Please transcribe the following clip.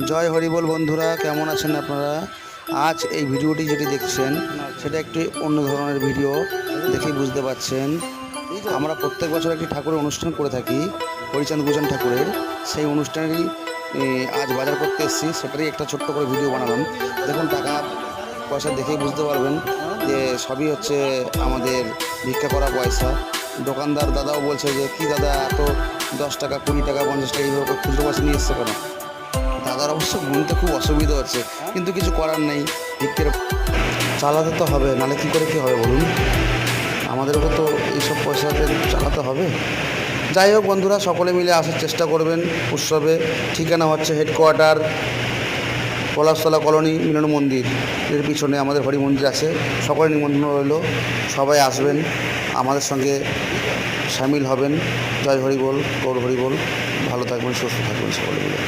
জয় হরিবোল বন্ধুরা, কেমন আছেন আপনারা? আজ এই ভিডিওটি যেটি দেখছেন সেটা একটি অন্য ধরনের ভিডিও, দেখে বুঝতে পারছেন। আমরা প্রত্যেক বছর একটি ঠাকুরের অনুষ্ঠান করে থাকি, হরিচাঁদ গুজন ঠাকুরের। সেই অনুষ্ঠানেরই আজ বাজার করতে এসেছি, সেটারই একটা ছোট্ট করে ভিডিও বানালাম। দেখুন, টাকা পয়সা দেখেই বুঝতে পারবেন যে সবই হচ্ছে আমাদের ভিক্ষা করা পয়সা। দোকানদার দাদাও বলছে যে কি দাদা, এত 10 টাকা 20 টাকা 50 টাকা এইভাবে খুচরো পয়সা নিয়ে এসছে কেন? দাদার অবশ্য গুনতে খুব অসুবিধা হচ্ছে, কিন্তু কিছু করার নেই, ভিক্ষের চালাতে তো হবে, নাহলে কী করে কী হবে বলুন? আমাদেরও তো এইসব পয়সাতে চালাতে হবে। যাই হোক বন্ধুরা, সকলে মিলে আসার চেষ্টা করবেন উৎসবে। ঠিকানা হচ্ছে হেডকোয়ার্টার পলাশতলা কলোনি মিলন মন্দির এর পিছনে আমাদের হরি মন্দির আছে। সকলে নিমন্ত্রণ রইল, সবাই আসবেন, আমাদের সঙ্গে সামিল হবেন। জয় হরিবোল, গৌর হরিবোল। ভালো থাকবেন, সুস্থ থাকবেন সকলে মিলে।